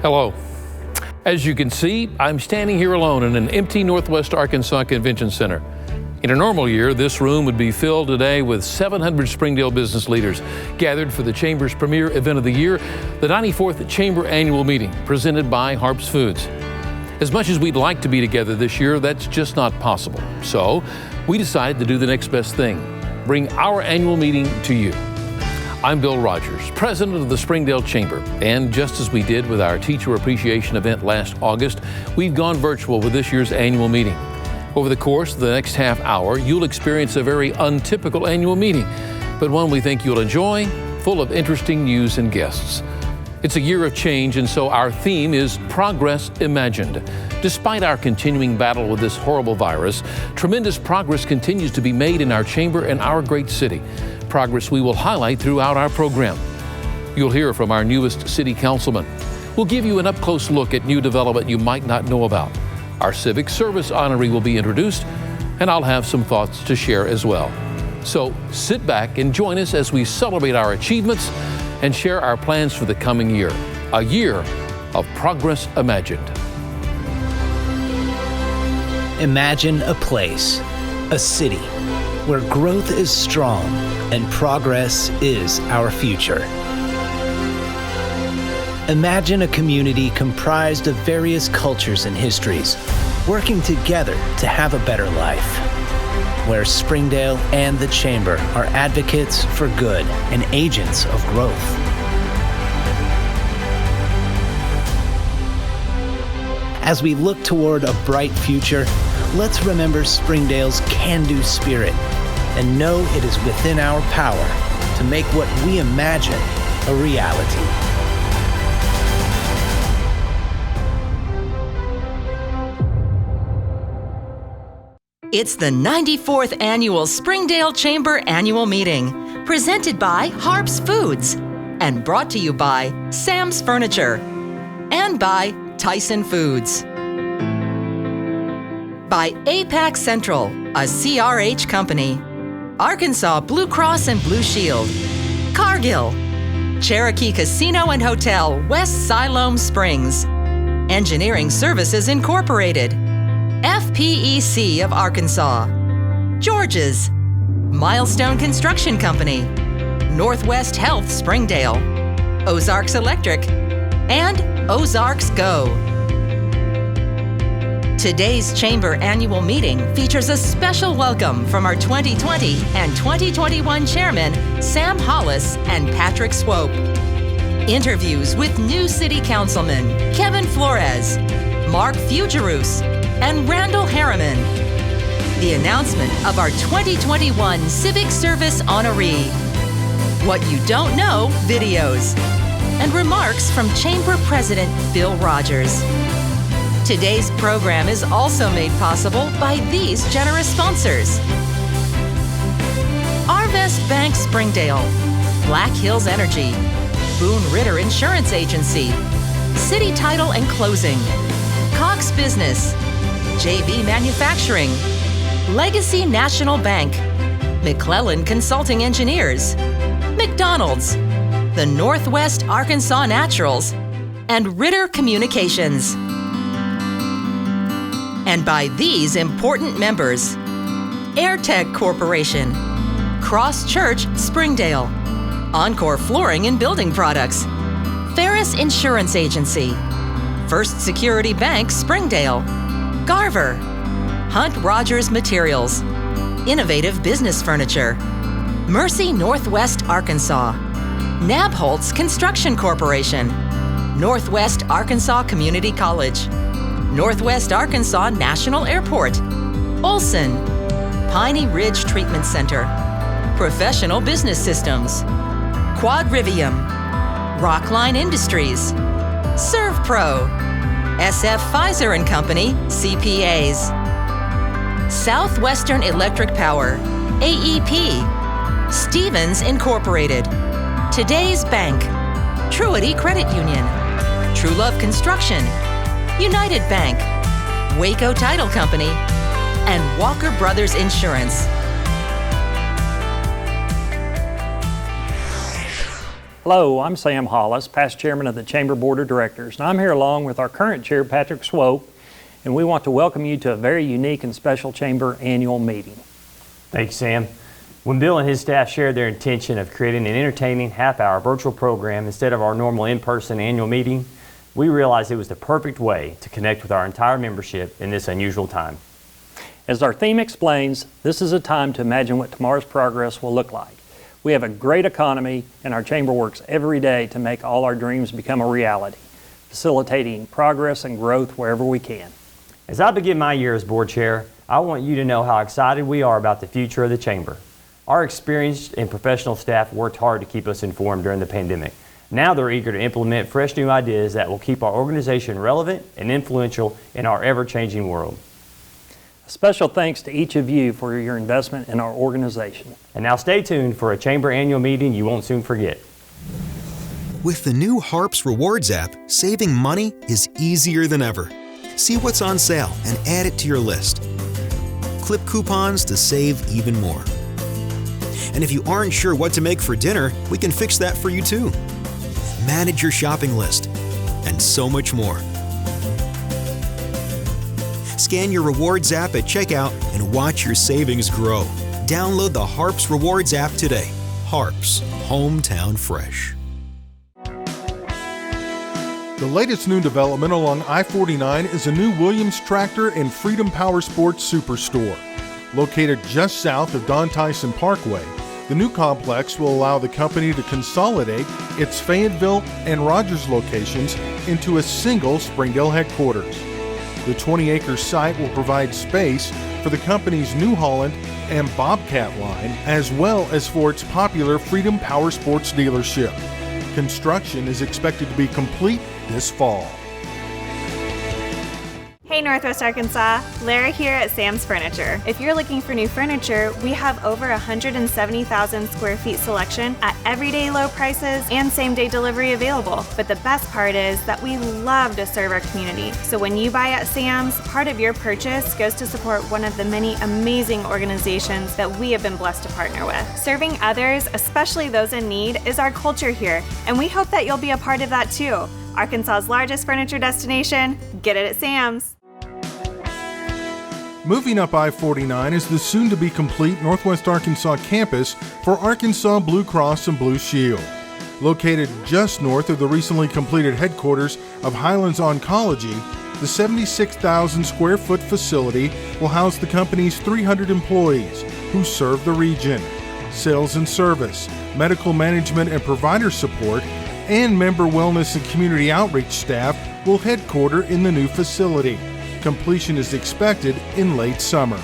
Hello. As you can see, I'm standing here alone in an empty Northwest Arkansas Convention Center. In a normal year, this room would be filled today with 700 Springdale business leaders gathered for the Chamber's premier event of the year, the 94th Chamber Annual Meeting, presented by Harps Foods. As much as we'd like to be together this year, that's just not possible. So we decided to do the next best thing, bring our annual meeting to you. I'm Bill Rogers, president of the Springdale Chamber, and just as we did with our teacher appreciation event last August, we've gone virtual with this year's annual meeting. Over the course of the next half hour, you'll experience a very untypical annual meeting, but one we think you'll enjoy, full of interesting news and guests. It's a year of change, and so our theme is Progress Imagined. Despite our continuing battle with this horrible virus, tremendous progress continues to be made in our chamber and our great city. Progress we will highlight throughout our program. You'll hear from our newest city councilman. We'll give you an up-close look at new development you might not know about. Our Civic Service Honoree will be introduced, and I'll have some thoughts to share as well. So sit back and join us as we celebrate our achievements and share our plans for the coming year, a year of Progress Imagined. Imagine a place, a city, where growth is strong and progress is our future. Imagine a community comprised of various cultures and histories, working together to have a better life, where Springdale and the Chamber are advocates for good and agents of growth. As we look toward a bright future, let's remember Springdale's can-do spirit and know it is within our power to make what we imagine a reality. It's the 94th Annual Springdale Chamber Annual Meeting, presented by Harps Foods, and brought to you by Sam's Furniture, and by Tyson Foods. By APAC Central, a CRH company, Arkansas Blue Cross and Blue Shield, Cargill, Cherokee Casino and Hotel, West Siloam Springs, Engineering Services Incorporated, FPEC of Arkansas, George's, Milestone Construction Company, Northwest Health Springdale, Ozarks Electric, and Ozarks Go. Today's Chamber Annual Meeting features a special welcome from our 2020 and 2021 Chairman, Sam Hollis and Patrick Swope. Interviews with new City Councilmen Kevin Flores, Mark Fugerus, and Randall Harriman. The announcement of our 2021 Civic Service Honoree. What you don't know videos. And remarks from Chamber President Bill Rogers. Today's program is also made possible by these generous sponsors. Arvest Bank Springdale, Black Hills Energy, Boone Ritter Insurance Agency, City Title and Closing, Cox Business, JB Manufacturing, Legacy National Bank, McClellan Consulting Engineers, McDonald's, the Northwest Arkansas Naturals, and Ritter Communications. And by these important members: AirTech Corporation, Cross Church Springdale, Encore Flooring and Building Products, Ferris Insurance Agency, First Security Bank Springdale, Garver, Hunt Rogers Materials, Innovative Business Furniture, Mercy Northwest Arkansas, Nabholz Construction Corporation, Northwest Arkansas Community College, Northwest Arkansas National Airport, Olson, Piney Ridge Treatment Center, Professional Business Systems, Quadrivium, Rockline Industries, ServPro, SF Pfizer & Company, CPAs, Southwestern Electric Power, AEP, Stevens Incorporated, Today's Bank, Truity Credit Union, True Love Construction, United Bank, Waco Title Company, and Walker Brothers Insurance. Hello, I'm Sam Hollis, past chairman of the Chamber Board of Directors, and I'm here along with our current chair, Patrick Swope, and we want to welcome you to a very unique and special Chamber annual meeting. Thank you, Sam. When Bill and his staff shared their intention of creating an entertaining half-hour virtual program instead of our normal in-person annual meeting, we realized it was the perfect way to connect with our entire membership in this unusual time. As our theme explains, this is a time to imagine what tomorrow's progress will look like. We have a great economy, and our Chamber works every day to make all our dreams become a reality, facilitating progress and growth wherever we can. As I begin my year as board chair, I want you to know how excited we are about the future of the Chamber. Our experienced and professional staff worked hard to keep us informed during the pandemic. Now they're eager to implement fresh new ideas that will keep our organization relevant and influential in our ever-changing world. A special thanks to each of you for your investment in our organization. And now stay tuned for a Chamber annual meeting you won't soon forget. With the new Harps Rewards app, saving money is easier than ever. See what's on sale and add it to your list. Clip coupons to save even more. And if you aren't sure what to make for dinner, we can fix that for you too. Manage your shopping list, and so much more. Scan your Rewards app at checkout and watch your savings grow. Download the Harps Rewards app today. Harps, hometown fresh. The latest new development along I-49 is a new Williams Tractor and Freedom Power Sports Superstore. Located just south of Don Tyson Parkway, the new complex will allow the company to consolidate its Fayetteville and Rogers locations into a single Springdale headquarters. The 20-acre site will provide space for the company's New Holland and Bobcat line, as well as for its popular Freedom Power Sports dealership. Construction is expected to be complete this fall. Hey Northwest Arkansas, Lara here at Sam's Furniture. If you're looking for new furniture, we have over 170,000 square feet selection at everyday low prices and same-day delivery available. But the best part is that we love to serve our community. So when you buy at Sam's, part of your purchase goes to support one of the many amazing organizations that we have been blessed to partner with. Serving others, especially those in need, is our culture here, and we hope that you'll be a part of that too. Arkansas's largest furniture destination, get it at Sam's. Moving up I-49 is the soon-to-be-complete Northwest Arkansas campus for Arkansas Blue Cross and Blue Shield. Located just north of the recently completed headquarters of Highlands Oncology, the 76,000 square foot facility will house the company's 300 employees who serve the region. Sales and service, medical management and provider support, and member wellness and community outreach staff will headquarter in the new facility. Completion is expected in late summer.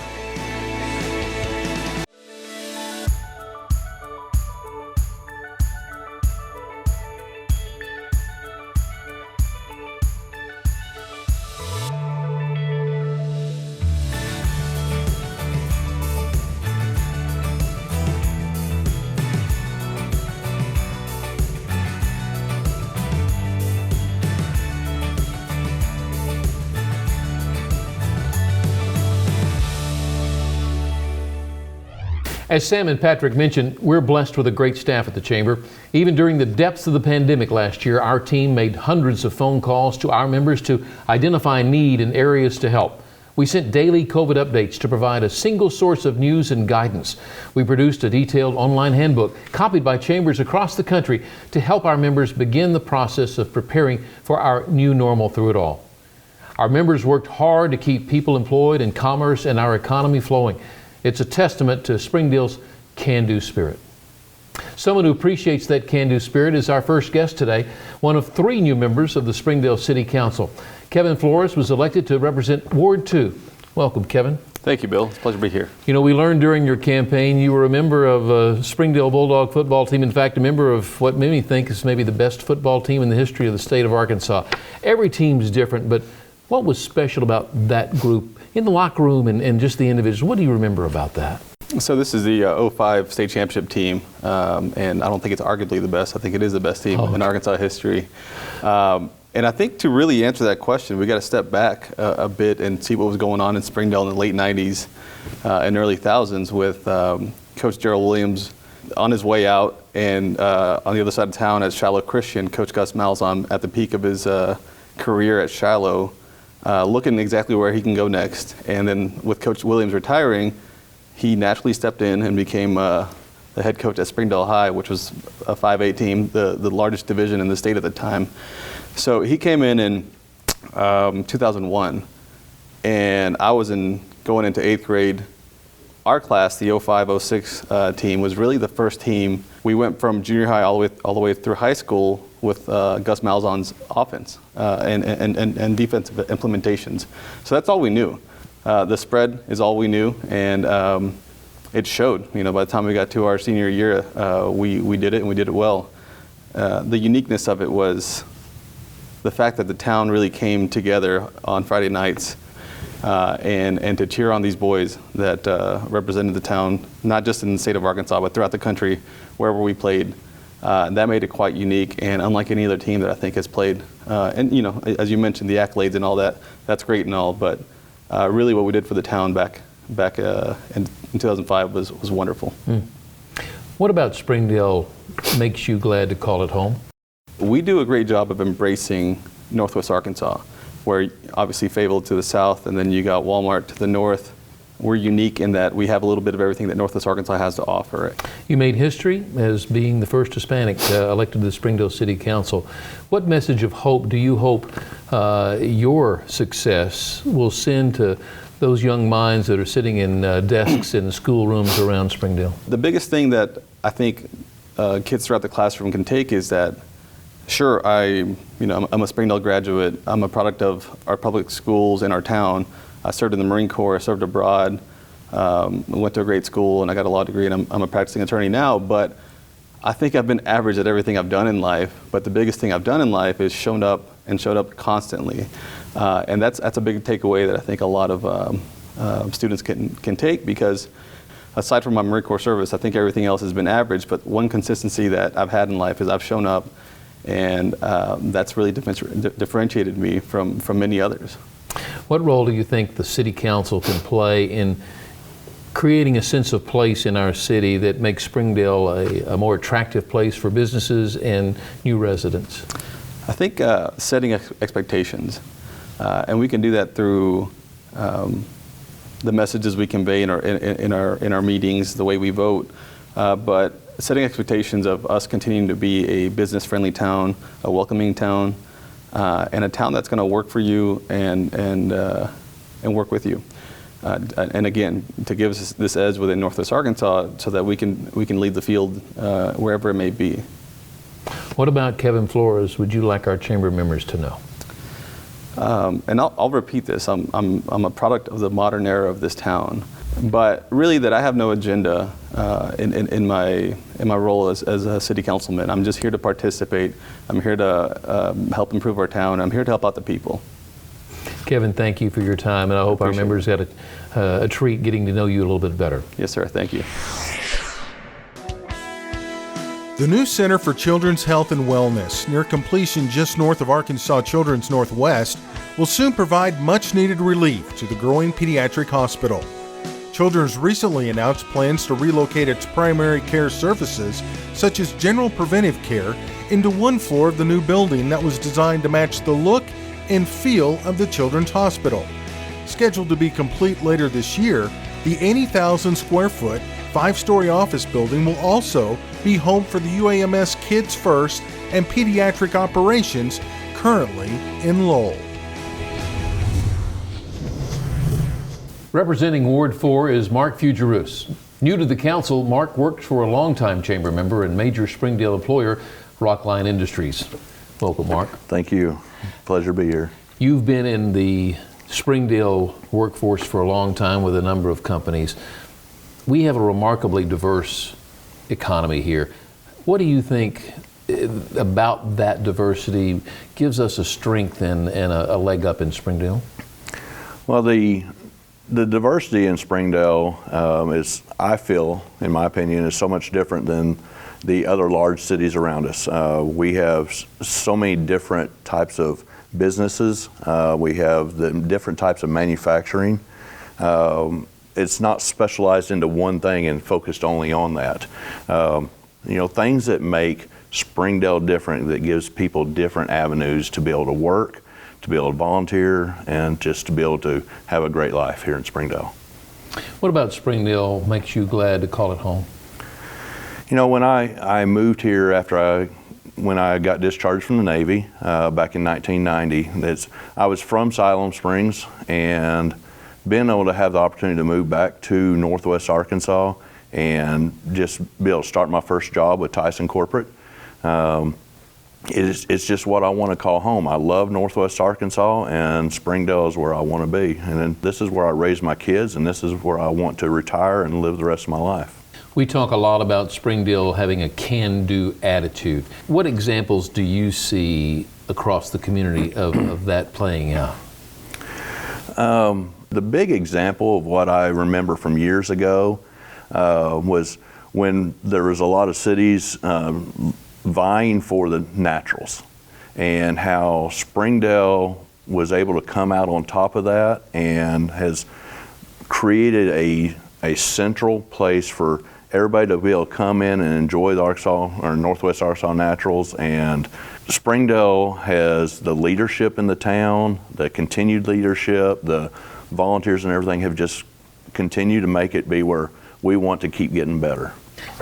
As Sam and Patrick mentioned, we're blessed with a great staff at the Chamber. Even during the depths of the pandemic last year, our team made hundreds of phone calls to our members to identify need and areas to help. We sent daily COVID updates to provide a single source of news and guidance. We produced a detailed online handbook copied by chambers across the country to help our members begin the process of preparing for our new normal through it all. Our members worked hard to keep people employed and commerce and our economy flowing. It's a testament to Springdale's can-do spirit. Someone who appreciates that can-do spirit is our first guest today, one of 3 new members of the Springdale City Council. Kevin Flores was elected to represent Ward 2. Welcome, Kevin. Thank you, Bill. It's a pleasure to be here. You know, we learned during your campaign you were a member of a Springdale Bulldog football team. In fact, a member of what many think is maybe the best football team in the history of the state of Arkansas. Every team's different, but what was special about that group in the locker room and just the individuals? What do you remember about that? So this is the 05 state championship team, and I don't think it's arguably the best. I think it is the best team in Arkansas history. And I think to really answer that question, we got to step back a bit and see what was going on in Springdale in the late 90s and early thousands with Coach Gerald Williams on his way out, and on the other side of town at Shiloh Christian, Coach Gus Malzahn, at the peak of his career at Shiloh, looking exactly where he can go next. And then with Coach Williams retiring, he naturally stepped in and became the head coach at Springdale High, which was a 5A team, the largest division in the state at the time. So he came in 2001, and I was going into 8th grade. Our class, the 05-06 team, was really the first team. We went from junior high all the way through high school with Gus Malzahn's offense and defensive implementations. So that's all we knew. The spread is all we knew, and it showed. By the time we got to our senior year, we did it, and we did it well. The uniqueness of it was the fact that the town really came together on Friday nights and to cheer on these boys that represented the town, not just in the state of Arkansas, but throughout the country, wherever we played. That made it quite unique and unlike any other team that I think has played. And as you mentioned, the accolades and all that, that's great and all, but really what we did for the town back in 2005 was wonderful. What about Springdale makes you glad to call it home? We do a great job of embracing Northwest Arkansas, where obviously Fayetteville to the south, and then you got Walmart to the north. We're unique in that we have a little bit of everything that Northwest Arkansas has to offer. You made history as being the first Hispanic elected to the Springdale City Council. What message of hope do you hope your success will send to those young minds that are sitting in desks in schoolrooms around Springdale? The biggest thing that I think kids throughout the classroom can take is that, sure, I'm a Springdale graduate. I'm a product of our public schools in our town. I served in the Marine Corps, I served abroad, went to a great school, and I got a law degree, and I'm a practicing attorney now. But I think I've been average at everything I've done in life. But the biggest thing I've done in life is showed up constantly. And that's a big takeaway that I think a lot of students can take, because aside from my Marine Corps service, I think everything else has been average. But one consistency that I've had in life is I've shown up, and that's really differentiated me from many others. What role do you think the City Council can play in creating a sense of place in our city that makes Springdale a more attractive place for businesses and new residents? I think setting expectations, and we can do that through the messages we convey in our meetings, the way we vote, but setting expectations of us continuing to be a business-friendly town, a welcoming town, and a town that's going to work for you and work with you. And again, to give us this edge within Northwest Arkansas, so that we can lead the field wherever it may be. What about Kevin Flores would you like our chamber members to know? And I'll repeat this. I'm a product of the modern era of this town, but really that I have no agenda in my role as a city councilman. I'm just here to participate. I'm here to help improve our town. I'm here to help out the people. Kevin, thank you for your time, and I hope our members got a treat getting to know you a little bit better. Yes, sir. Thank you. The new Center for Children's Health and Wellness, near completion just north of Arkansas Children's Northwest, will soon provide much-needed relief to the growing pediatric hospital. Children's recently announced plans to relocate its primary care services, such as general preventive care, into one floor of the new building that was designed to match the look and feel of the Children's Hospital. Scheduled to be complete later this year, the 80,000 square foot, 5-story office building will also be home for the UAMS Kids First and Pediatric Operations, currently in Lowell. Representing Ward 4 is Mark Fugerus. New to the council, Mark worked for a longtime chamber member and major Springdale employer, Rockline Industries. Welcome, Mark. Thank you. Pleasure to be here. You've been in the Springdale workforce for a long time with a number of companies. We have a remarkably diverse economy here. What do you think about that diversity gives us a strength and a leg up in Springdale? Well, the diversity in Springdale is, I feel, in my opinion, is so much different than the other large cities around us. We have so many different types of businesses. We have the different types of manufacturing. it's not specialized into one thing and focused only on that. Things that make Springdale different, that gives people different avenues to be able to work, to be able to volunteer, and just to be able to have a great life here in Springdale. What about Springdale makes you glad to call it home? When I moved here when I got discharged from the Navy back in 1990, I was from Siloam Springs, and being able to have the opportunity to move back to Northwest Arkansas and just be able to start my first job with Tyson Corporate, it's just what I want to call home. I love Northwest Arkansas, and Springdale is where I want to be. And then this is where I raise my kids, and this is where I want to retire and live the rest of my life. We talk a lot about Springdale having a can-do attitude. What examples do you see across the community of that playing out? The big example of what I remember from years ago was when there was a lot of cities vying for the naturals, and how Springdale was able to come out on top of that and has created a central place for everybody to be able to come in and enjoy the Arkansas or Northwest Arkansas naturals. And Springdale has the leadership in the town, the continued leadership, the volunteers and everything have just continued to make it be where we want to keep getting better.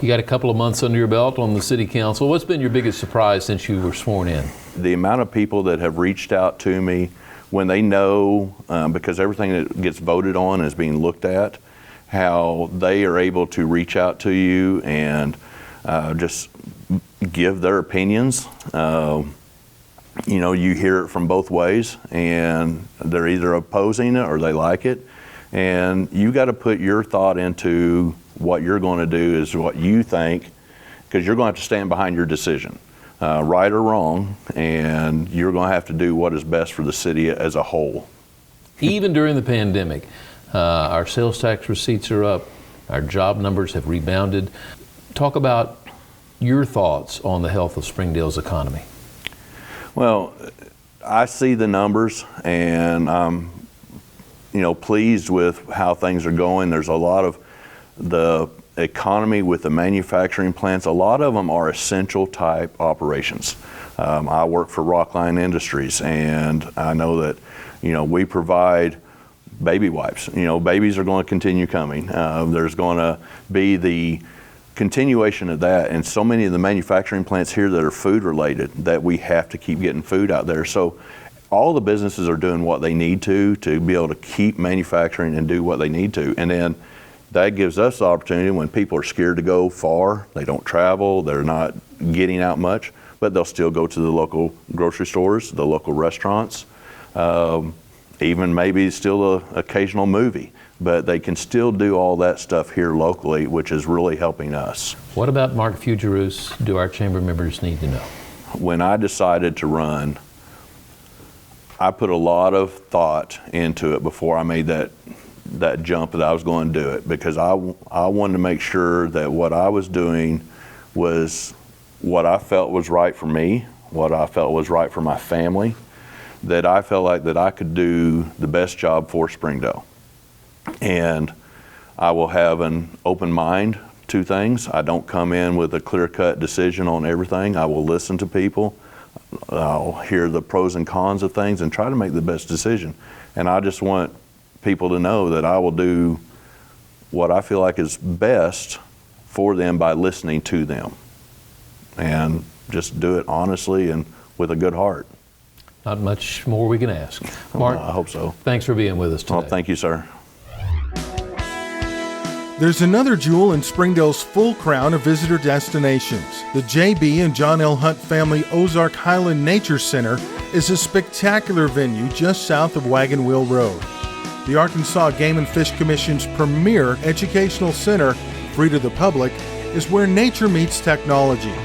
You got a couple of months under your belt on the city council. What's been your biggest surprise since you were sworn in? The amount of people that have reached out to me when they know, because everything that gets voted on is being looked at, how they are able to reach out to you and just give their opinions. You hear it from both ways, and they're either opposing it or they like it. And you got to put your thought into what you're going to do is what you think, because you're going to have to stand behind your decision, right or wrong, and you're going to have to do what is best for the city as a whole. Even during the pandemic, our sales tax receipts are up, our job numbers have rebounded. Talk about your thoughts on the health of Springdale's economy. Well, I see the numbers, and I'm pleased with how things are going. There's a lot of the economy with the manufacturing plants. A lot of them are essential type operations. I work for Rockline Industries, and I know that we provide baby wipes. Babies are going to continue coming. There's going to be the continuation of that, and so many of the manufacturing plants here that are food related that we have to keep getting food out there. So all the businesses are doing what they need to be able to keep manufacturing and do what they need to. And then that gives us the opportunity when people are scared to go far, they don't travel, they're not getting out much, but they'll still go to the local grocery stores, the local restaurants, even maybe still an occasional movie. But they can still do all that stuff here locally, which is really helping us. What about Mark Fugerus do our chamber members need to know? When I decided to run, I put a lot of thought into it before I made that jump that I was going to do it, because I wanted to make sure that what I was doing was what I felt was right for me, what I felt was right for my family, that I felt like that I could do the best job for Springdale. And I will have an open mind to things. I don't come in with a clear-cut decision on everything. I will listen to people. I'll hear the pros and cons of things and try to make the best decision. And I just want people to know that I will do what I feel like is best for them by listening to them. And just do it honestly and with a good heart. Not much more we can ask. Mark, I hope so. Thanks for being with us today. Well, thank you, sir. There's another jewel in Springdale's full crown of visitor destinations. The J.B. and John L. Hunt Family Ozark Highland Nature Center is a spectacular venue just south of Wagon Wheel Road. The Arkansas Game and Fish Commission's premier educational center, free to the public, is where nature meets technology.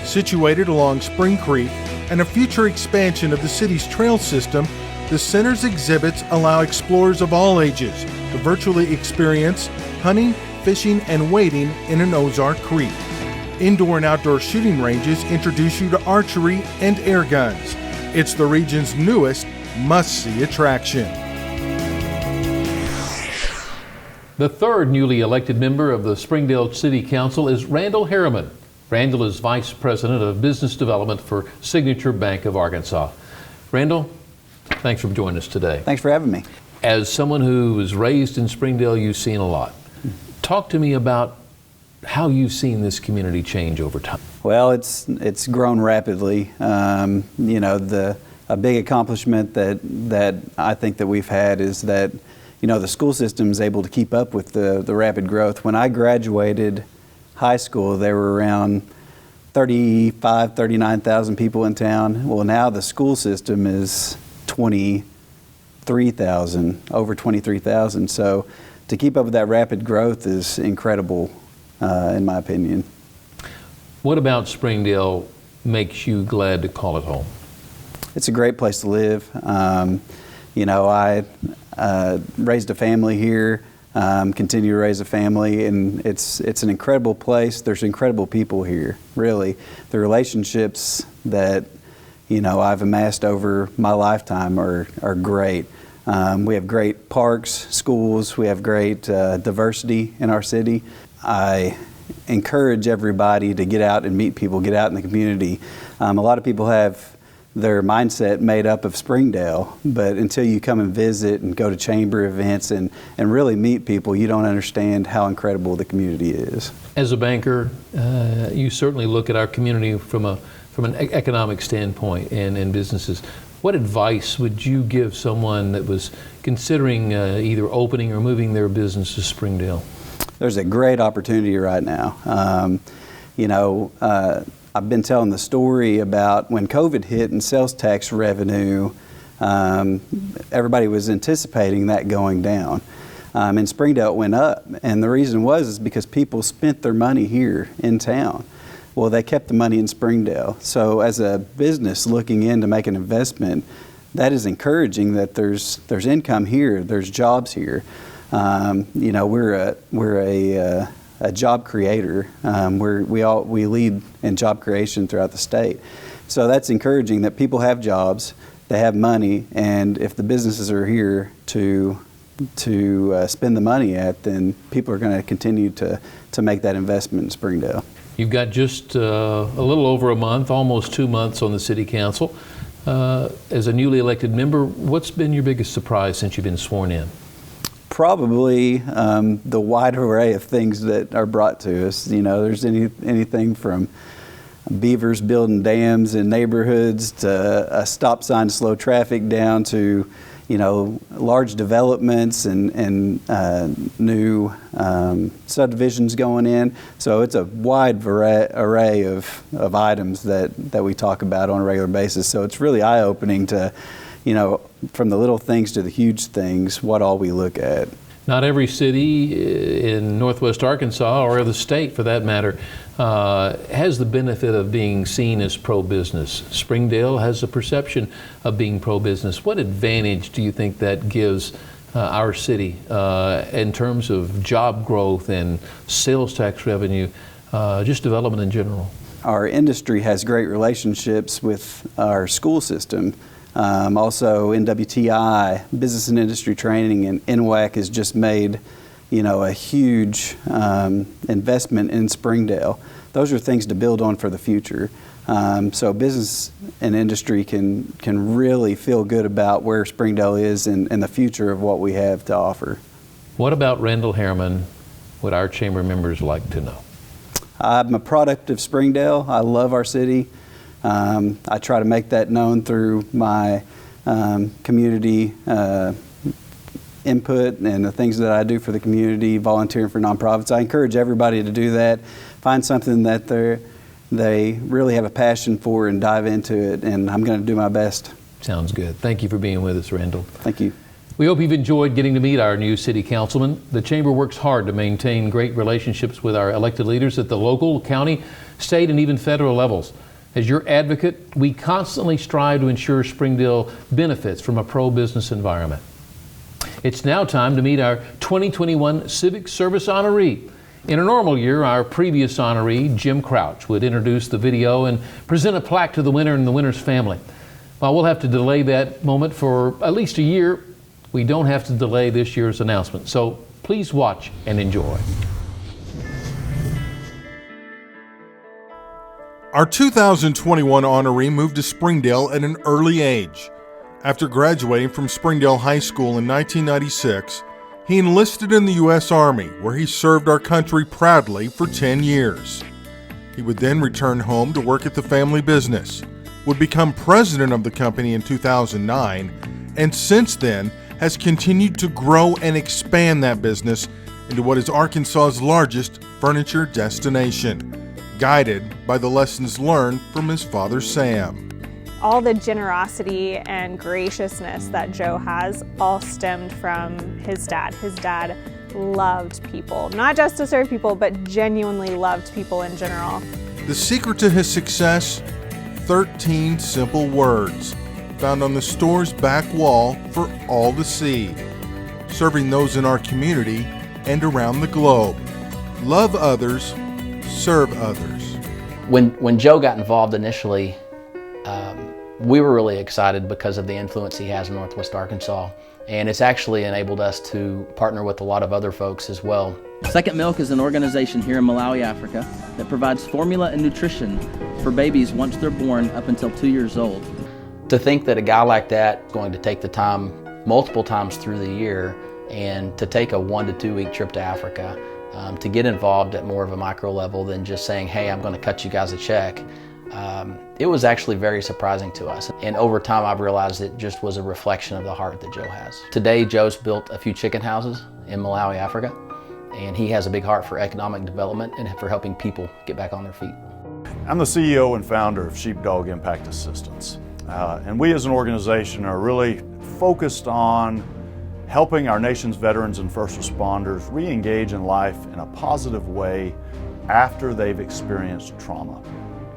Situated along Spring Creek and a future expansion of the city's trail system, the center's exhibits allow explorers of all ages to virtually experience hunting, fishing, and wading in an Ozark creek. Indoor and outdoor shooting ranges introduce you to archery and air guns. It's the region's newest must-see attraction. The third newly elected member of the Springdale City Council is Randall Harriman. Randall is Vice President of Business Development for Signature Bank of Arkansas. Randall, thanks for joining us today. Thanks for having me. As someone who was raised in Springdale, you've seen a lot. Talk to me about how you've seen this community change over time. Well, it's grown rapidly. You know, a big accomplishment that I think that we've had is that, you know, the school system is able to keep up with the rapid growth. When I graduated high school, there were around 39,000 people in town. Well, now the school system is 23,000, over 23,000. So to keep up with that rapid growth is incredible, in my opinion. What about Springdale makes you glad to call it home? It's a great place to live. You know, I raised a family here, continue to raise a family, and it's an incredible place. There's incredible people here, really. The relationships that, you know, I've amassed over my lifetime are great. We have great parks, schools, we have great diversity in our city. I encourage everybody to get out and meet people, get out in the community. A lot of people have their mindset made up of Springdale, but until you come and visit and go to chamber events and really meet people, you don't understand how incredible the community is. As a banker, you certainly look at our community from an economic standpoint and businesses. What advice would you give someone that was considering either opening or moving their business to Springdale? There's a great opportunity right now. You know, I've been telling the story about when COVID hit and sales tax revenue, everybody was anticipating that going down. In Springdale it went up, and the reason is because people spent their money here in town. Well, they kept the money in Springdale. So as a business looking in to make an investment, that is encouraging that there's income here, there's jobs here. You know, we're a job creator. We lead in job creation throughout the state. So that's encouraging that people have jobs, they have money, and if the businesses are here to spend the money at, then people are going to continue to make that investment in Springdale. You've got just a little over a month, almost 2 months on the City Council. As a newly elected member, what's been your biggest surprise since you've been sworn in? Probably the wide array of things that are brought to us. You know, there's anything from beavers building dams in neighborhoods to a stop sign to slow traffic down to, you know, large developments and new subdivisions going in. So it's a wide array of items that we talk about on a regular basis. So it's really eye-opening to, you know, from the little things to the huge things, what all we look at. Not every city in Northwest Arkansas, or the state for that matter, has the benefit of being seen as pro-business. Springdale has a perception of being pro-business. What advantage do you think that gives our city in terms of job growth and sales tax revenue, just development in general? Our industry has great relationships with our school system. Also NWTI, Business and Industry Training, and NWAC has just made, you know, a huge investment in Springdale. Those are things to build on for the future. So business and industry can really feel good about where Springdale is and the future of what we have to offer. What about Randall Harriman would our chamber members like to know? I'm a product of Springdale. I love our city. I try to make that known through my community input and the things that I do for the community, volunteering for nonprofits. I encourage everybody to do that. Find something that they really have a passion for and dive into it, and I'm going to do my best. Sounds good. Thank you for being with us, Randall. Thank you. We hope you've enjoyed getting to meet our new city councilman. The chamber works hard to maintain great relationships with our elected leaders at the local, county, state, and even federal levels. As your advocate, we constantly strive to ensure Springdale benefits from a pro-business environment. It's now time to meet our 2021 Civic Service Honoree. In a normal year, our previous honoree, Jim Crouch, would introduce the video and present a plaque to the winner and the winner's family. While we'll have to delay that moment for at least a year, we don't have to delay this year's announcement. So Please watch and enjoy. Our 2021 honoree moved to Springdale at an early age. After graduating from Springdale High School in 1996, he enlisted in the U.S. Army, where he served our country proudly for 10 years. He would then return home to work at the family business, would become president of the company in 2009, and since then has continued to grow and expand that business into what is Arkansas's largest furniture destination, guided by the lessons learned from his father, Sam. All the generosity and graciousness that Joe has all stemmed from his dad. His dad loved people, not just to serve people, but genuinely loved people in general. The secret to his success? 13 simple words found on the store's back wall for all to see, serving those in our community and around the globe. Love others, serve others. When Joe got involved initially, we were really excited because of the influence he has in Northwest Arkansas, and it's actually enabled us to partner with a lot of other folks as well. Second Milk is an organization here in Malawi, Africa, that provides formula and nutrition for babies once they're born up until 2 years old. To think that a guy like that is going to take the time multiple times through the year and to take a 1 to 2 week trip to Africa, to get involved at more of a micro level than just saying, hey, I'm going to cut you guys a check. It was actually very surprising to us. And over time, I've realized it just was a reflection of the heart that Joe has. Today, Joe's built a few chicken houses in Malawi, Africa, and he has a big heart for economic development and for helping people get back on their feet. I'm the CEO and founder of Sheepdog Impact Assistance. And we as an organization are really focused on helping our nation's veterans and first responders re-engage in life in a positive way after they've experienced trauma.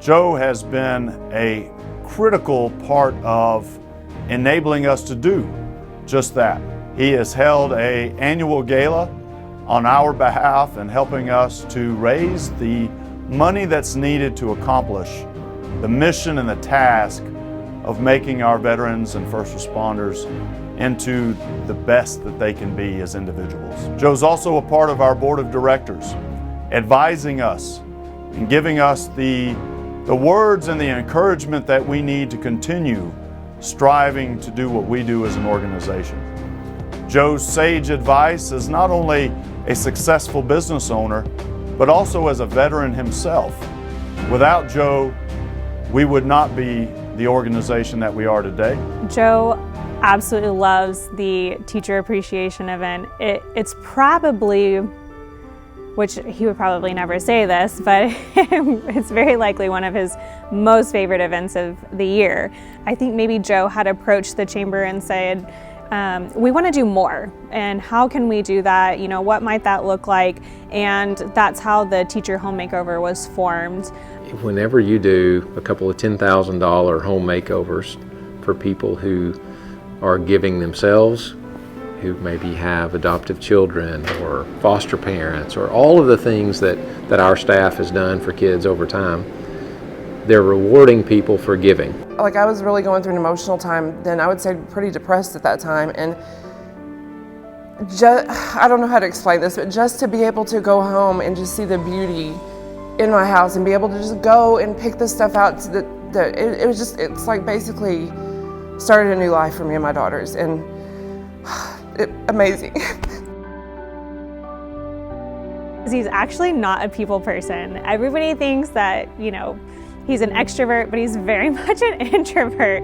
Joe has been a critical part of enabling us to do just that. He has held an annual gala on our behalf and helping us to raise the money that's needed to accomplish the mission and the task of making our veterans and first responders into the best that they can be as individuals. Joe's also a part of our board of directors, advising us and giving us the words and the encouragement that we need to continue striving to do what we do as an organization. Joe's sage advice is not only a successful business owner, but also as a veteran himself. Without Joe, we would not be the organization that we are today. Joe absolutely loves the teacher appreciation event. It's probably, which he would probably never say this, but it's very likely one of his most favorite events of the year. I think maybe Joe had approached the chamber and said, we want to do more, and how can we do that? You know, what might that look like? And that's how the Teacher Home Makeover was formed. Whenever you do a couple of $10,000 home makeovers for people who are giving themselves, who maybe have adoptive children or foster parents, or all of the things that our staff has done for kids over time, they're rewarding people for giving. Like, I was really going through an emotional time then. I would say pretty depressed at that time, and I don't know how to explain this, but just to be able to go home and just see the beauty in my house and be able to just go and pick this stuff out, it was just, it's like basically started a new life for me and my daughters, and amazing. He's actually not a people person. Everybody thinks that, you know, he's an extrovert, but he's very much an introvert.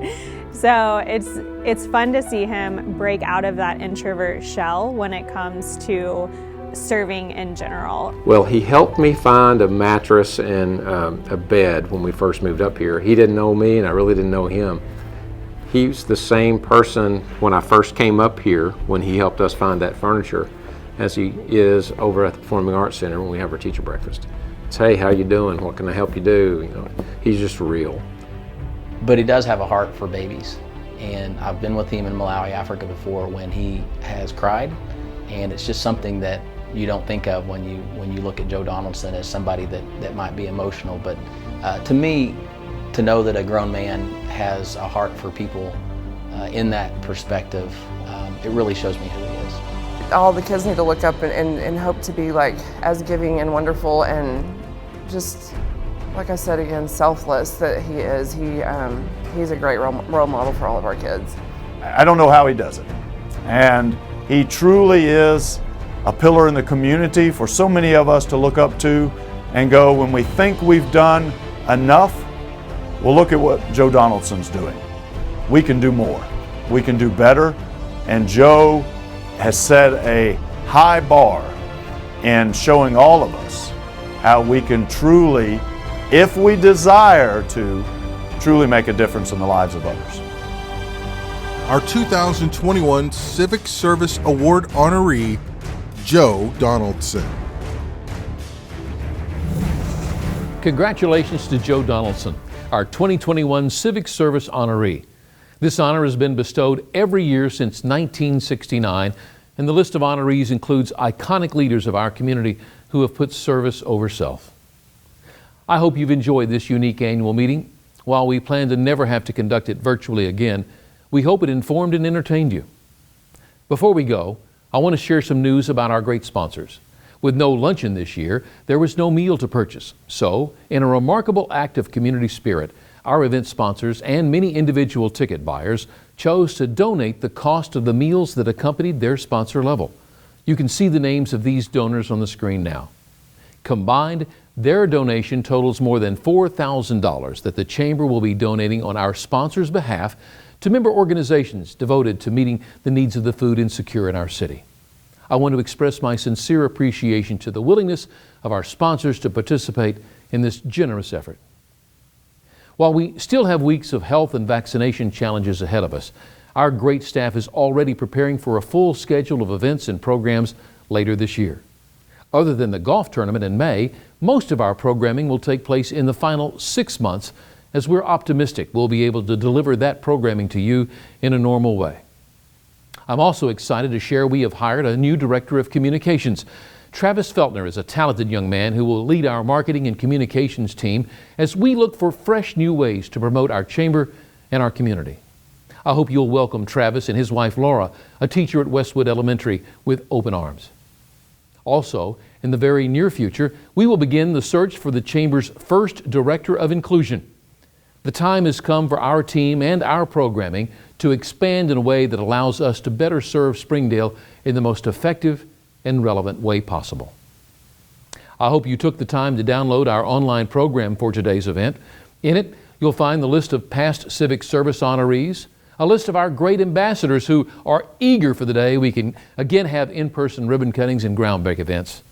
So it's fun to see him break out of that introvert shell when it comes to serving in general. Well, he helped me find a mattress and a bed when we first moved up here. He didn't know me and I really didn't know him. He's the same person when I first came up here when he helped us find that furniture as he is over at the Performing Arts Center when we have our teacher breakfast. It's, hey, how you doing? What can I help you do? You know, he's just real. But he does have a heart for babies. And I've been with him in Malawi, Africa before when he has cried. And it's just something that you don't think of when you look at Joe Donaldson as somebody that might be emotional. But to me, to know that a grown man has a heart for people in that perspective, it really shows me who he is. all the kids need to look up and hope to be like as giving and wonderful and just, like I said again, selfless that he is. He's a great role model for all of our kids. I don't know how he does it. And he truly is a pillar in the community for so many of us to look up to and go, when we think we've done enough, well, look at what Joe Donaldson's doing. We can do more. We can do better. And Joe has set a high bar in showing all of us how we can truly, if we desire to, truly make a difference in the lives of others. Our 2021 Civic Service Award honoree, Joe Donaldson. Congratulations to Joe Donaldson, our 2021 Civic Service honoree. This honor has been bestowed every year since 1969, and the list of honorees includes iconic leaders of our community who have put service over self. I hope you've enjoyed this unique annual meeting. While we plan to never have to conduct it virtually again, we hope it informed and entertained you. Before we go, I want to share some news about our great sponsors. With no luncheon this year, there was no meal to purchase. So, in a remarkable act of community spirit, our event sponsors and many individual ticket buyers chose to donate the cost of the meals that accompanied their sponsor level. You can see the names of these donors on the screen now. Combined, their donation totals more than $4,000 that the Chamber will be donating on our sponsors' behalf to member organizations devoted to meeting the needs of the food insecure in our city. I want to express my sincere appreciation to the willingness of our sponsors to participate in this generous effort. While we still have weeks of health and vaccination challenges ahead of us, our great staff is already preparing for a full schedule of events and programs later this year. Other than the golf tournament in May, most of our programming will take place in the final 6 months, as we're optimistic we'll be able to deliver that programming to you in a normal way. I'm also excited to share we have hired a new Director of Communications. Travis Feltner is a talented young man who will lead our marketing and communications team as we look for fresh new ways to promote our chamber and our community. I hope you'll welcome Travis and his wife Laura, a teacher at Westwood Elementary, with open arms. Also, in the very near future, we will begin the search for the Chamber's first Director of Inclusion. The time has come for our team and our programming to expand in a way that allows us to better serve Springdale in the most effective and relevant way possible. I hope you took the time to download our online program for today's event. In it, you'll find the list of past Civic Service honorees, a list of our great ambassadors who are eager for the day we can again have in-person ribbon cuttings and groundbreak events,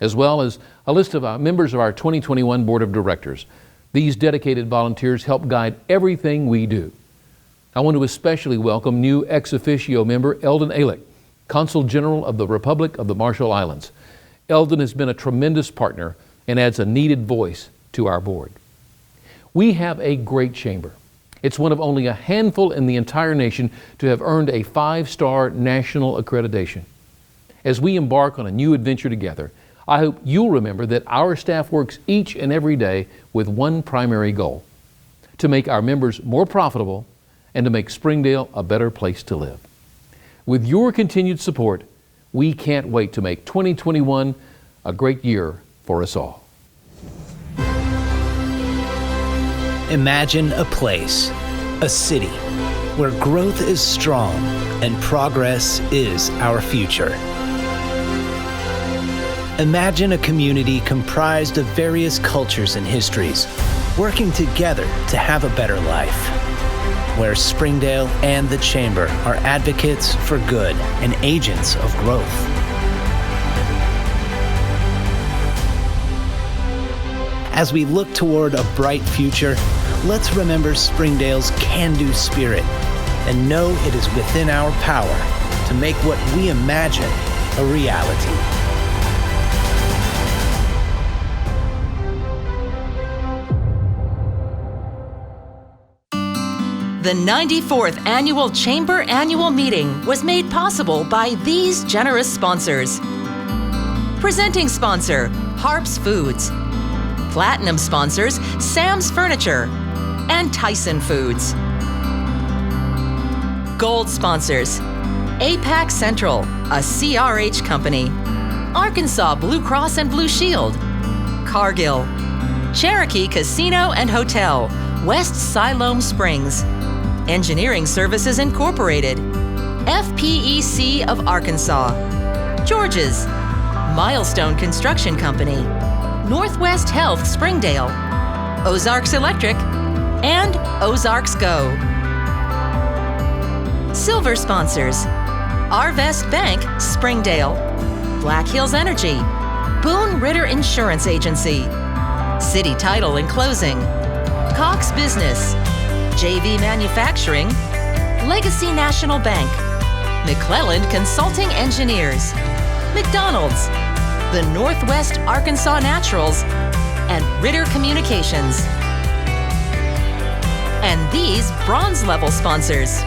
as well as a list of our members of our 2021 Board of Directors. These dedicated volunteers help guide everything we do. I want to especially welcome new ex officio member Eldon Alick, Consul General of the Republic of the Marshall Islands. Eldon has been a tremendous partner and adds a needed voice to our board. We have a great chamber. It's one of only a handful in the entire nation to have earned a 5-star national accreditation. As we embark on a new adventure together, I hope you'll remember that our staff works each and every day with one primary goal: to make our members more profitable and to make Springdale a better place to live. With your continued support, we can't wait to make 2021 a great year for us all. Imagine a place, a city, where growth is strong and progress is our future. Imagine a community comprised of various cultures and histories, working together to have a better life, where Springdale and the Chamber are advocates for good and agents of growth. As we look toward a bright future, let's remember Springdale's can-do spirit and know it is within our power to make what we imagine a reality. The 94th Annual Chamber Annual Meeting was made possible by these generous sponsors. Presenting sponsor, Harps Foods. Platinum sponsors, Sam's Furniture and Tyson Foods. Gold sponsors, APAC Central, a CRH company. Arkansas Blue Cross and Blue Shield. Cargill. Cherokee Casino and Hotel, West Siloam Springs. Engineering Services Incorporated. FPEC of Arkansas. George's. Milestone Construction Company. Northwest Health Springdale. Ozarks Electric. And Ozarks Go. Silver sponsors: Arvest Bank, Springdale. Black Hills Energy. Boone Ritter Insurance Agency. City Title and Closing. Cox Business. JV Manufacturing. Legacy National Bank. McClelland Consulting Engineers. McDonald's. The Northwest Arkansas Naturals. And Ritter Communications. And these bronze level sponsors: